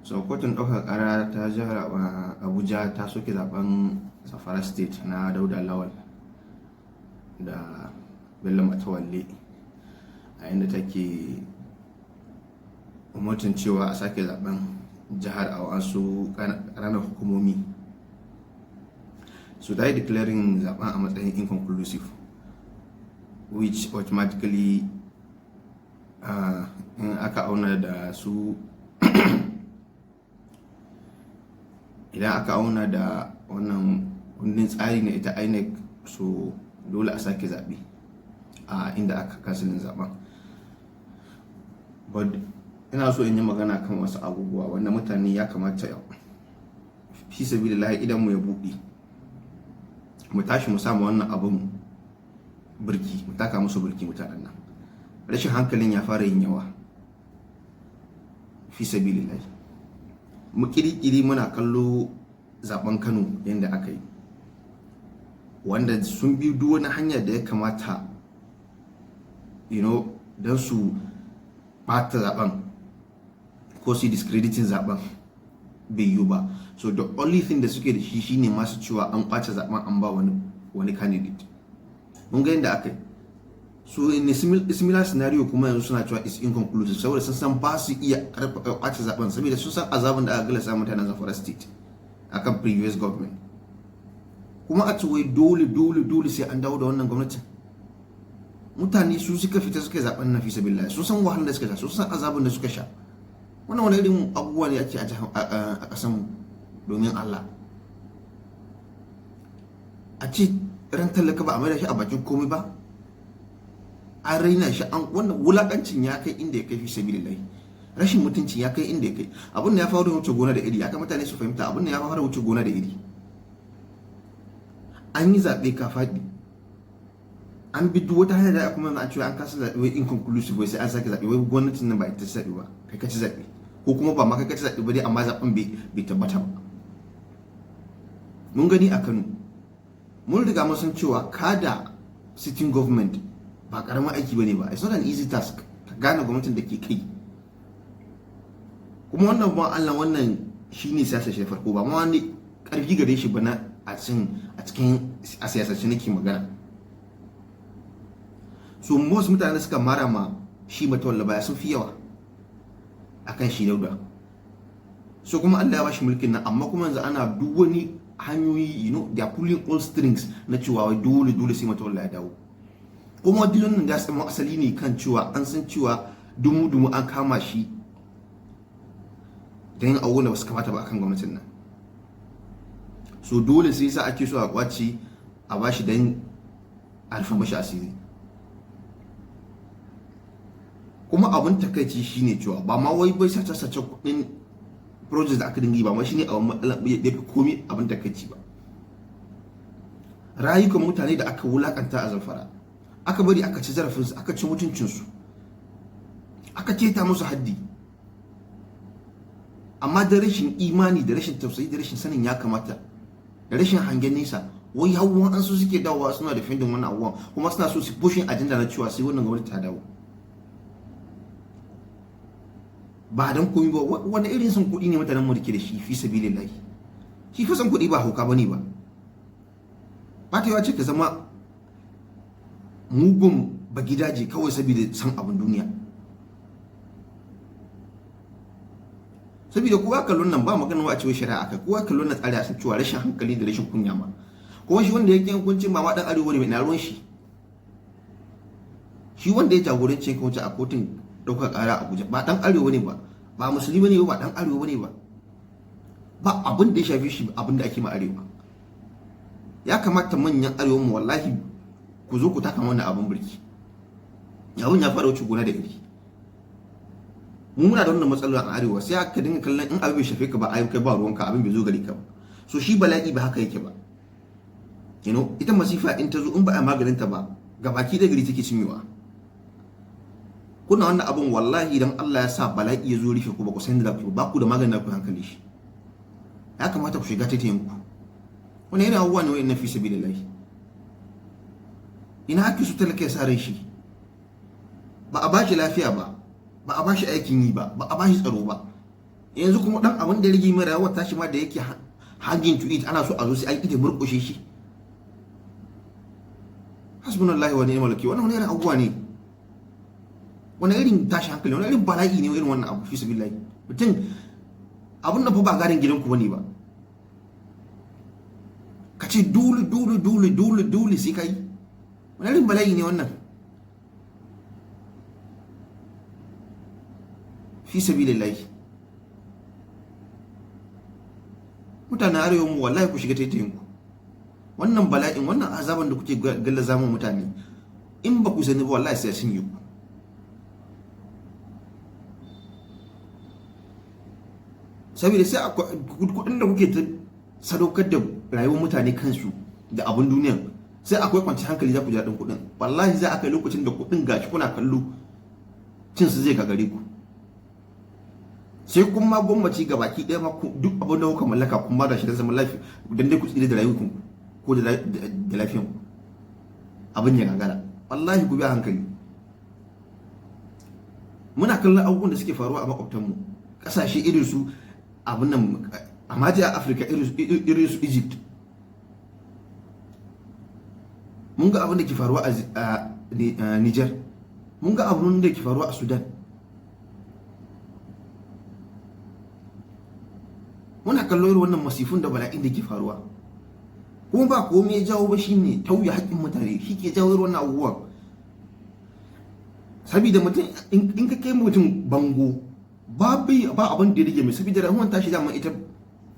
So kotun ɗaukar ƙara ta jihar Abuja ta soke zaben Zamfara State na Dauda Lawal da Bello Matawalle, a inda take umartin cewa a sake zaben jihar a wasu ƙananan hukumomi. So ta yi declaring zaben a matsayin inconclusive, which automatically in aka auna da su idan aka auna da wannan kundin tsari na ita INEC, so dole a sake zaɓe a inda aka kansilin zaben. But ina so in yi magana kan wasu abubuwa wanda mutane ya kamata fi sabilillahi idan mu ya buɗe, mu tashi mu samu wannan abun birki, mu taka musu birki. Mutanen nan rashin hankalin ya fara yin yawa fi sabilillahi. Mu kirkiri muna kallo zaben Kano yadda aka yi, wanda sun bi duk wani hanya da ya kamata don su bata zaben ko su discrediting zaben, bai yiwu ba. So the only thing da suke da shi shine masu cewa an kwace zaben an ba wani candidate. Mun ga yadda aka yi. So in a similar scenario kuma yanzu suna cewa is inconclusive saboda sun san ba su iya kwace zaben, saboda sun san azabin da aka gala samun mutanen Zamfara State akan previous government. Kuma a wai dole sai an dawo da wannan gwamnatin. Mutane su suka fita suka zaben na fi sabilillah, sun san wahalar da suka sha, sun san azabin da suka sha. Wannan wani irin abubuwa ne ake a kasan mu domin Allah. A ce ran talaka ba a mai da shi a bakin komai ba, an raina shi, an wannan wulakancin ya kai inda ya kai fi sabilillah, rashin mutuncin ya kai inda ya kai. Abin da ya faru da wuce gona da iri, aka mutane su fahimta abin da ya faru da wuce gona da iri. An yi zaɓe ka faɗi, an bi duk wata hanyar da kuma an cewa an kasa zaɓe wai inconclusive, wai sai an sake zaɓe, wai gwamnatin nan ba ita ci zaɓe ba, kai ka ci zaɓe, ko kuma ba ma kai ka ci zaɓe ba dai amma zaɓen bai tabbata ba. Mun gani a Kano, mun riga mun san cewa kada sitting government ba karamin aiki bane ba. It's not an easy task ka gane gwamnatin da ke kai. Kuma wannan ba Allah, wannan shine siyasar shi farko, ba ma wani karfi gare shi ba na a cikin siyasar nake magana. So most mutane suka mara ma shi Matawalle baya sun fi yawa akan shi Dauda. So kuma Allah ya bashi mulkin nan, amma kuma yanzu ana duk wani hanyoyi, they are pulling all strings na cewa dole sai Matawalle ya dawo. Kuma dilon nan da samu asali ne kan cewa an san cewa dumu an kama shi da yin abubuwan da ba su kamata ba akan gwamnatin nan. So dole sai sa ake so a kwace a bashi dan alfa mashi asiri. Kuma abin takaici shine cewa ba ma wai bai sace kudin project da aka dingi ba ma shine abin da fi komai abin takaici ba. Rayukan mutane da aka wulakanta a Zamfara, aka bari aka ci zarafinsu, aka ci mutuncinsu, aka keta musu haddi, amma da rashin imani, da rashin tausayi, da rashin sanin ya kamata, da rashin hangen nesa, wai hawan an su suke dawowa suna defending wannan abubuwan, kuma suna so su pushing agenda na cewa sai wannan gwamnati ta dawo. Ba dan komai ba, wani irin son kuɗi ne mutanen mu dake da shi fi sabilillahi. Shi fa son kuɗi ba hauka bane ba. Ba ta yawa ce ka zama mugun ba gidaje kawai saboda san abin duniya. Saboda kowa kallon nan ba magana wa a cewa shari'a kai, kowa kallon nan tsari a san cewa rashin hankali da rashin kunya ma. Kuma shi wanda yake hukuncin ba ma dan arewa ne mai na ruwan shi. Shi wanda ya jagoranci hukunci a kotun ɗaukar ƙara a Abuja ba dan arewa ne ba musulmi ne ba dan arewa ne ba abin da ya shafi shi abin da ake ma arewa. Ya kamata manyan arewa mu wallahi ku zo ku taka wannan abin birki. Abin ya fara wuce gona da iri. Mu muna da wannan matsalar a arewa, sai aka dinga kallon in abin bai shafe ka ba ai kai ba ruwanka, abin bai zo gari ka ba. So shi bala'i ba haka yake ba. Ita masifa in ta zo in ba a maganin ta ba, gabaki da gari take cinyewa. Kuna wannan abin wallahi idan Allah ya sa bala'i ya zo rufe ku ba ku san da ba ku da maganin da ku hankali shi. Ya kamata ku shiga taitayin ku. Wannan yana abubuwa ne wa'in na fi sabilillahi. Ina ake su talaka ya sa rai shi, ba a bashi lafiya ba a bashi aikin yi ba a bashi tsaro ba, yanzu kuma dan abin da rigi mai rayuwar tashi ma da yake hangin to it ana so a zo sai an ije murƙushe shi. Hasbunallahi wa ni'mal wakeel. Wannan wani irin abubuwa ne, wani irin tashi hankali, wani irin bala'i ne irin wannan abu fi sabilillahi. Mutum abun da fa ba garin gidanku bane ba, ka ce dole sai ka yi. Wani irin bala'i ne wannan fi sabilillahi. Mutanen arewa mu wallahi ku shiga taitayin ku. Wannan bala'in, wannan azaban da kuke gallaza mu mutane, in ba ku sani ba wallahi sai sun yi ku. Saboda sai kudin da kuke ta sadaukar da rayuwar mutane kansu da abun duniya, sai akwai kwanci hankali za ku ji daɗin kudin. Wallahi za a kai lokacin da kudin gashi kuna kallo cin su zai gagare ku, sai kun ma gwamnati ga baki ɗaya ma duk abin da kuka mallaka kun ba da shi da zaman lafiya dan dai ku tsire da rayuwarku ko da lafiyan ku, abin ya gagara. Wallahi ku bi a hankali. Muna kallon abubuwan da suke faruwa a makwabtanmu, kasashe irin su abin nan a majiya Afirka, irin su Egypt. Mun ga abin da ke faruwa a Niger, mun ga abin da ke faruwa a Sudan. Muna kallo irin wannan masifun da bala'in da ke faruwa, kuma ba komai ya jawo ba shine tauye haƙƙin mutane, shi ke jawo irin wannan abubuwan. Saboda mutum in ka kai mutum bango ba abin da ya rage mai, saboda rahuwan tashi dama ita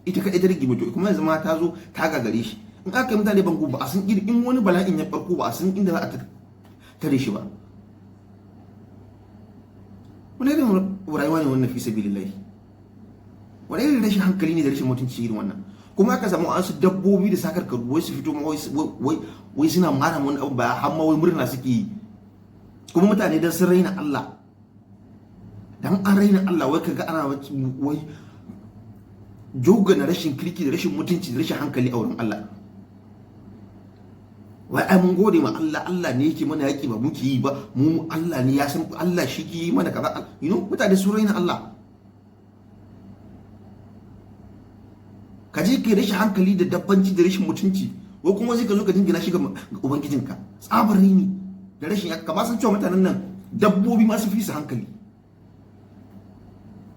kaɗai ta rage mutum, kuma yanzu ma ta zo ta gagare shi. In aka yi mutane bango ba a san in wani bala'in ya farko ba a san inda za a tare shi ba. Wani irin rayuwa ne wannan fi sabilillahi? Wani irin rashin hankali ne da rashin mutunci irin wannan? Kuma aka samu an su dabbobi da sakar karu wai su fito wai suna mara wani abu ba, har ma wai murna suke yi. Kuma mutane dan sun raina Allah, dan an raina Allah wai kaga ana wai jogana rashin kirki da rashin mutunci da rashin hankali a wurin Allah. Wai ai mun gode ma Allah, Allah ne yake mana yaki ba muke yi ba, mu Allah ne ya san, Allah shi ke yi mana kaza. Mutane sun raina Allah. Ka je kai rashin hankali da dabbanci da rashin mutunci, ko kuma zai ka zo ka dingina shi ga ubangijinka. Tsabar rini da rashin ya kama san cewa mutanen nan dabbobi ma sun fi su hankali,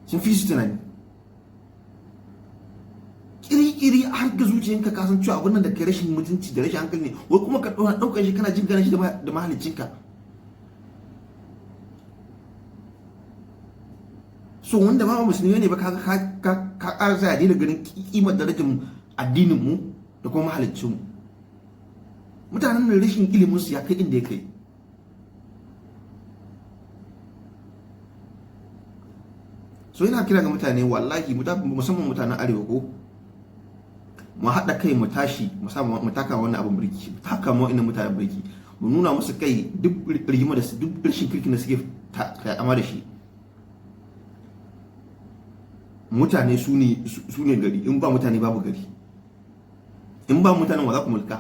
sun fi su tunani. Kiri har ga zuciyanka ka san cewa abin nan da kai rashin mutunci da rashin hankali ne, wai kuma ka ɗaukar shi kana jin gana shi da mahaliccinka. So wanda ba musulmi ne ba ka ƙara sai a daina ganin kimar darajar addinin mu da kuma mahaliccin mu. Mutanen da rashin ilimin su ya kai inda ya kai. So yana kira ga mutane, wallahi musamman mutanen arewa, ko mu haɗa kai mu tashi mu taka wannan abin birki, mu taka mu wa'annan mutanen birki, mu nuna musu kai duk rigima da su, duk rashin kirkin da suke amma da shi. Mutane su ne gari, in ba mutane babu gari. In ba mutanen wa za ku mulka?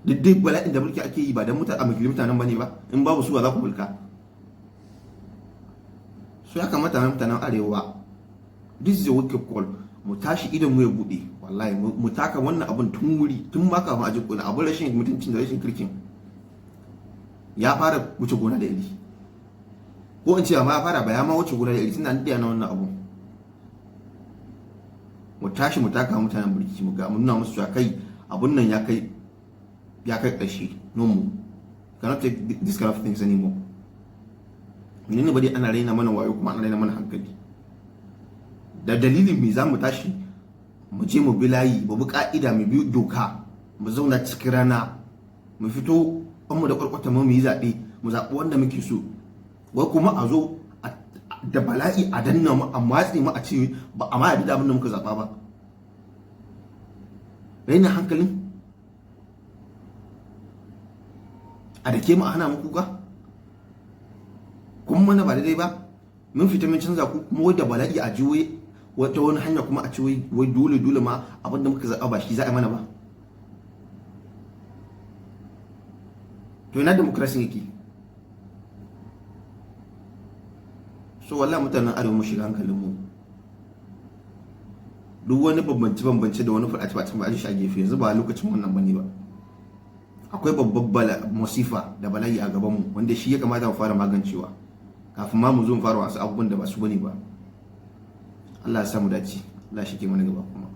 Duk dai bala'in da mulki ake yi ba don mutanen bane ba, in babu su wa za ku mulka? So ya kamata mutanen arewa, this is a wake up call. Mu tashi idan mu ya bude, wallahi mu taka wannan abin tun wuri, tun ma kafin a ji kuna abin rashin mutuncin da rashin kirkin ya fara wuce gona da iri, ko in ce ma ya fara ba ya ma wuce gona da iri tunda an daya na wannan abu. Mu tashi mu taka mutanen birki, mu nuna musu cewa kai abun nan ya kai ƙarshe. No more, cannot take this kind of things anymore. Menene ba dai ana raina mana wayo kuma ana raina mana hankali. Da dalilin me za mu tashi mu je mu bi layi, mu bi ka'ida, mu bi doka, mu zauna cikin rana, mu fito mu da kwarkwata mu yi zaɓe, mu zaɓi wanda muke so, wai kuma a zo da bala'i a danna mu, a matsi mu, a ce ba a ma yadda abin da muka zaɓa ba. Raina hankalin a dake mu a hana mu kuka, kuma mana ba daidai ba. Mun fita mun canza ku, kuma wadda bala'i a jiwoyi wata wani hanya kuma a ce wai dole ma abin da muka zaɓa ba shi za a mana ba. To ina demokrasi yake? So wallahi mutanen arewa mu shiga hankalin mu, duk wani bambance da wani faɗace ba a shi a gefe. Yanzu ba lokacin wannan bane ba. Akwai babbar masifa da bala'i a gaban mu wanda shi ya kamata mu fara magancewa kafin ma mu zo mu fara wasu abubuwan da ba su bane ba. Allah ya samu dace. Allah shi ke mana gaba kuma.